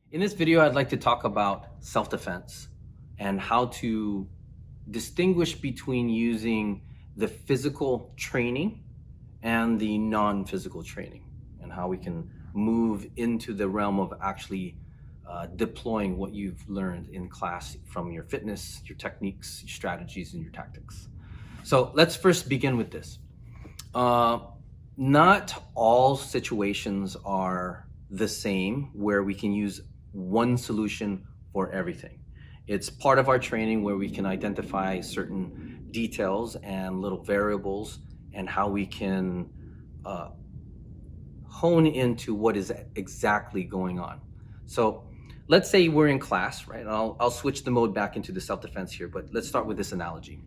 In this video, I'd like to talk about self-defense and how to distinguish between using the physical training and the non-physical training, and how we can move into the realm of actually deploying what you've learned in class from your fitness, your techniques, your strategies, and your tactics. So let's first begin with this. Not all situations are the same where we can use one solution for everything. It's part of our training where we can identify certain details and little variables and how we can hone into what is exactly going on. So let's say we're in class, right? I'll switch the mode back into the self-defense here, but let's start with this analogy.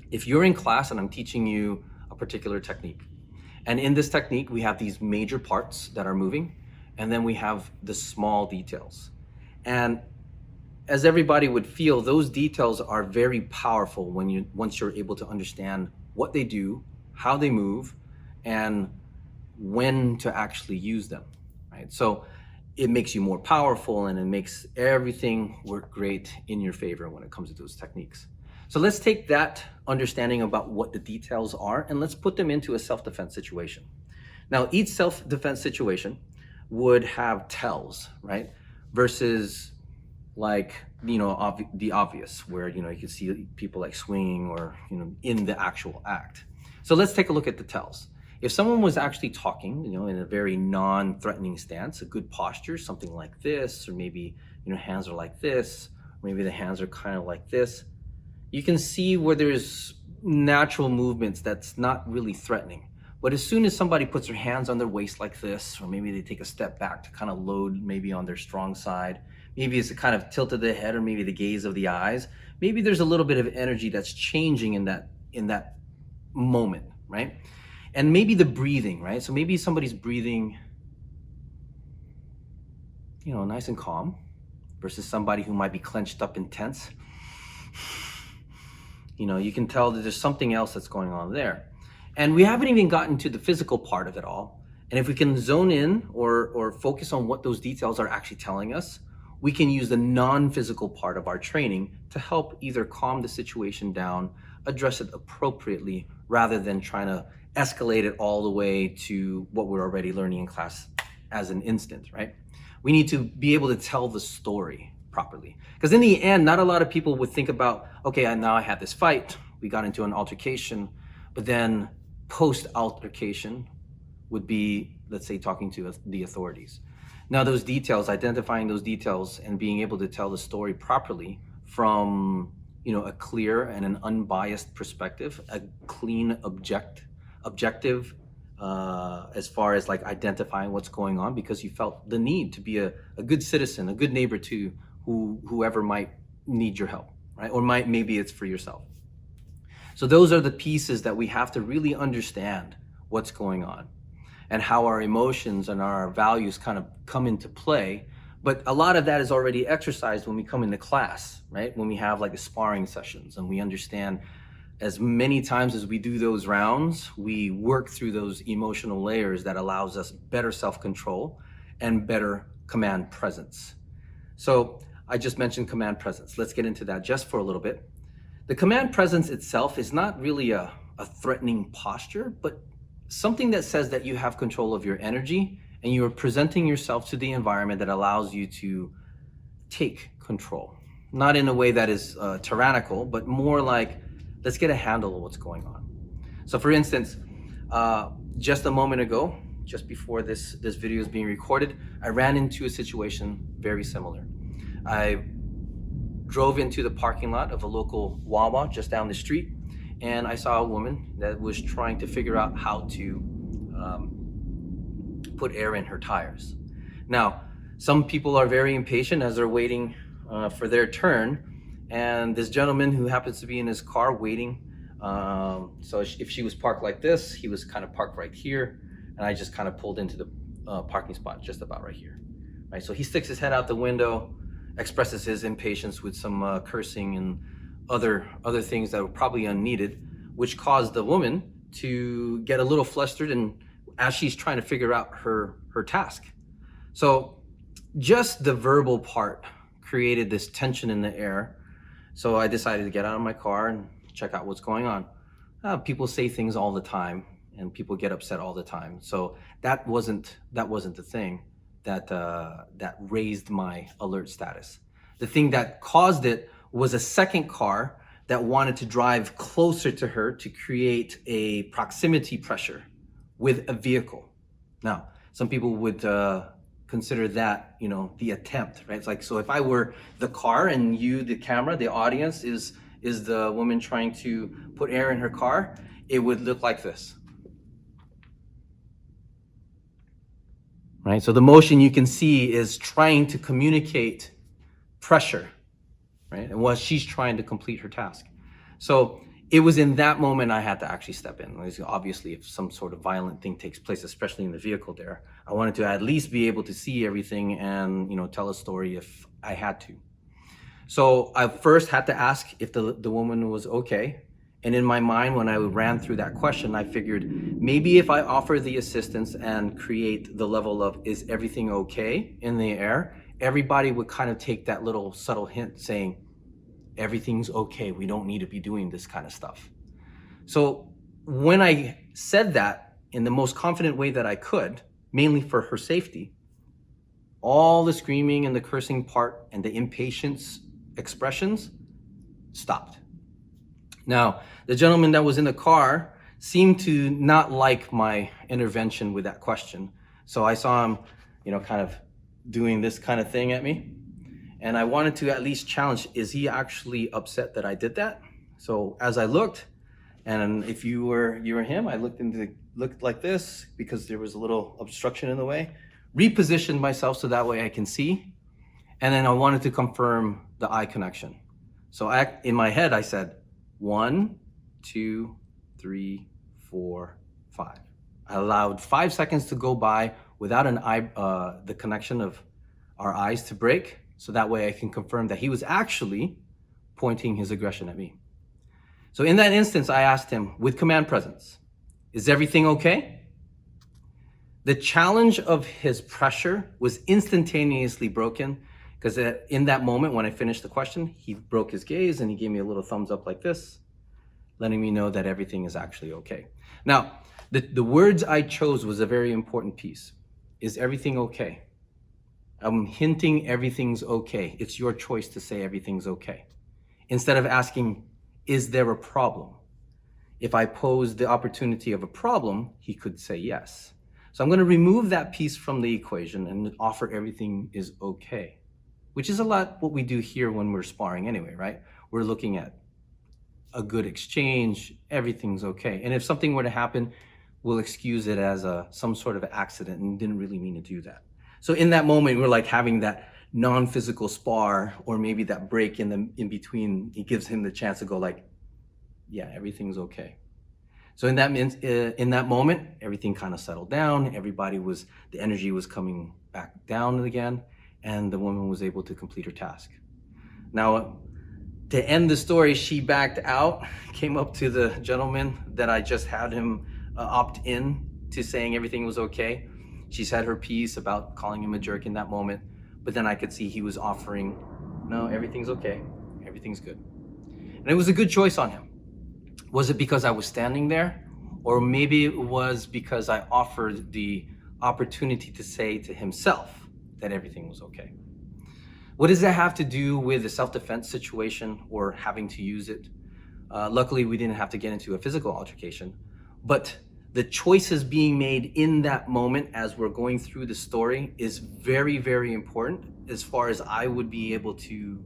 If you're in class and I'm teaching you a particular technique, and in this technique, we have these major parts that are moving, and then we have the small details. And as everybody would feel, those details are very powerful once you're able to understand what they do, how they move, and when to actually use them, right? So it makes you more powerful and it makes everything work great in your favor when it comes to those techniques. So let's take that understanding about what the details are and let's put them into a self-defense situation. Now, each self-defense situation would have tells, right? Versus like, the obvious where, you can see people like swinging or, in the actual act. So let's take a look at the tells. If someone was actually talking, in a very non-threatening stance, a good posture, something like this, or maybe, hands are like this, or maybe the hands are kind of like this, you can see where there's natural movements that's not really threatening. But as soon as somebody puts their hands on their waist like this, or maybe they take a step back to kind of load maybe on their strong side, maybe it's a kind of tilt of the head or maybe the gaze of the eyes, maybe there's a little bit of energy that's changing in that moment, right? And maybe the breathing, right? So maybe somebody's breathing, nice and calm versus somebody who might be clenched up and tense. You can tell that there's something else that's going on there. And we haven't even gotten to the physical part of it all. And if we can zone in or focus on what those details are actually telling us, we can use the non-physical part of our training to help either calm the situation down, address it appropriately, rather than trying to escalate it all the way to what we're already learning in class as an instant, right? We need to be able to tell the story properly. Because in the end, not a lot of people would think about, okay, now I had this fight, we got into an altercation, but then post-altercation would be, let's say, talking to the authorities. Now those details, identifying those details and being able to tell the story properly from, a clear and an unbiased perspective, a clean objective as far as like identifying what's going on, because you felt the need to be a good citizen, a good neighbor to whoever might need your help, right? Or maybe it's for yourself. So those are the pieces that we have to really understand what's going on and how our emotions and our values kind of come into play. But a lot of that is already exercised when we come into class, right? When we have like the sparring sessions and we understand as many times as we do those rounds, we work through those emotional layers that allows us better self-control and better command presence. So I just mentioned command presence. Let's get into that just for a little bit. The command presence itself is not really a threatening posture, but something that says that you have control of your energy and you are presenting yourself to the environment that allows you to take control. Not in a way that is tyrannical, but more like, let's get a handle of what's going on. So for instance, just a moment ago, just before this video is being recorded, I ran into a situation very similar. I drove into the parking lot of a local Wawa just down the street, and I saw a woman that was trying to figure out how to put air in her tires. Now, some people are very impatient as they're waiting for their turn, and this gentleman who happens to be in his car waiting, so if she was parked like this, he was kind of parked right here, and I just kind of pulled into the parking spot just about right here. Right, so he sticks his head out the window, expresses his impatience with some cursing and other things that were probably unneeded, which caused the woman to get a little flustered and as she's trying to figure out her task. So just the verbal part created this tension in the air. So I decided to get out of my car and check out what's going on. People say things all the time, and people get upset all the time. So that wasn't the thing that raised my alert status. The thing that caused it was a second car that wanted to drive closer to her to create a proximity pressure with a vehicle. Now, some people would consider that, the attempt, right? It's like, so if I were the car and you, the camera, the audience is the woman trying to put air in her car, it would look like this, right? So the motion you can see is trying to communicate pressure, right? And what she's trying to complete her task. So it was in that moment I had to actually step in. Obviously, if some sort of violent thing takes place, especially in the vehicle there, I wanted to at least be able to see everything and, tell a story if I had to. So I first had to ask if the woman was okay. And in my mind, when I ran through that question, I figured maybe if I offer the assistance and create the level of is everything okay in the air, everybody would kind of take that little subtle hint saying, everything's okay. We don't need to be doing this kind of stuff. So when I said that in the most confident way that I could, mainly for her safety, all the screaming and the cursing part and the impatience expressions stopped. Now, the gentleman that was in the car seemed to not like my intervention with that question. So I saw him, kind of doing this kind of thing at me. And I wanted to at least challenge, is he actually upset that I did that? So as I looked, and if you were him, I looked like this because there was a little obstruction in the way, repositioned myself so that way I can see. And then I wanted to confirm the eye connection. So in my head, I said, 1, 2, 3, 4, 5. I allowed 5 seconds to go by without the connection of our eyes to break. So that way I can confirm that he was actually pointing his aggression at me. So in that instance, I asked him with command presence, is everything okay? The challenge of his pressure was instantaneously broken because in that moment when I finished the question, he broke his gaze and he gave me a little thumbs up like this, letting me know that everything is actually okay. Now, the words I chose was a very important piece. Is everything okay? I'm hinting everything's okay. It's your choice to say everything's okay. Instead of asking, is there a problem? If I posed the opportunity of a problem, he could say yes. So I'm going to remove that piece from the equation and offer everything is okay, which is a lot what we do here when we're sparring anyway, right? We're looking at a good exchange, everything's okay. And if something were to happen, we'll excuse it as some sort of accident and didn't really mean to do that. So in that moment, we're like having that non-physical spar, or maybe that break in between. It gives him the chance to go like, yeah, everything's okay. So in that moment, everything kind of settled down. The energy was coming back down again, and the woman was able to complete her task. Now, to end the story, she backed out, came up to the gentleman that I just had him opt in to saying everything was okay. She said her piece about calling him a jerk in that moment, but then I could see he was offering, no, everything's okay, everything's good. And it was a good choice on him. Was it because I was standing there? Or maybe it was because I offered the opportunity to say to himself that everything was okay. What does that have to do with a self-defense situation or having to use it? Luckily, we didn't have to get into a physical altercation, but the choices being made in that moment as we're going through the story is very, very important as far as I would be able to,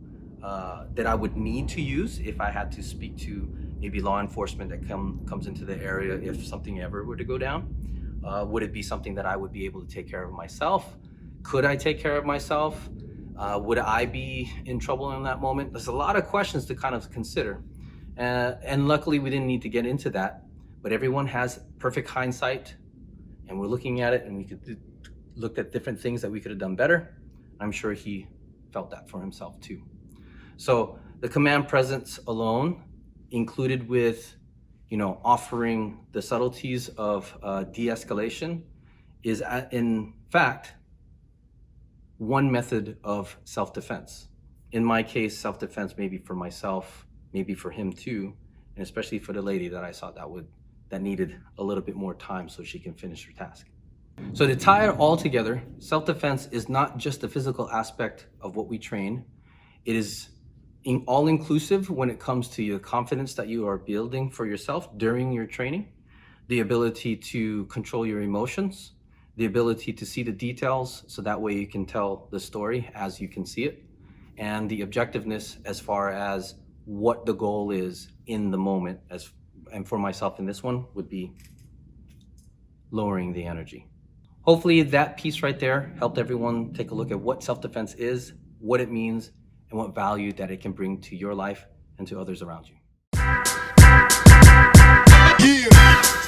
that I would need to use if I had to speak to maybe law enforcement that comes into the area if something ever were to go down. Would it be something that I would be able to take care of myself? Could I take care of myself? Would I be in trouble in that moment? There's a lot of questions to kind of consider. And luckily we didn't need to get into that. But everyone has perfect hindsight, and we're looking at it, and we could look at different things that we could have done better. I'm sure he felt that for himself too. So the command presence alone, included with, offering the subtleties of de-escalation, is in fact one method of self-defense. In my case, self-defense maybe for myself, maybe for him too, and especially for the lady that I saw that needed a little bit more time so she can finish her task. So to tie it all together, self-defense is not just the physical aspect of what we train. It is all-inclusive when it comes to your confidence that you are building for yourself during your training, the ability to control your emotions, the ability to see the details so that way you can tell the story as you can see it, and the objectiveness as far as what the goal is in the moment. And for myself in this one would be lowering the energy. Hopefully that piece right there helped everyone take a look at what self-defense is, what it means, and what value that it can bring to your life and to others around you. Yeah.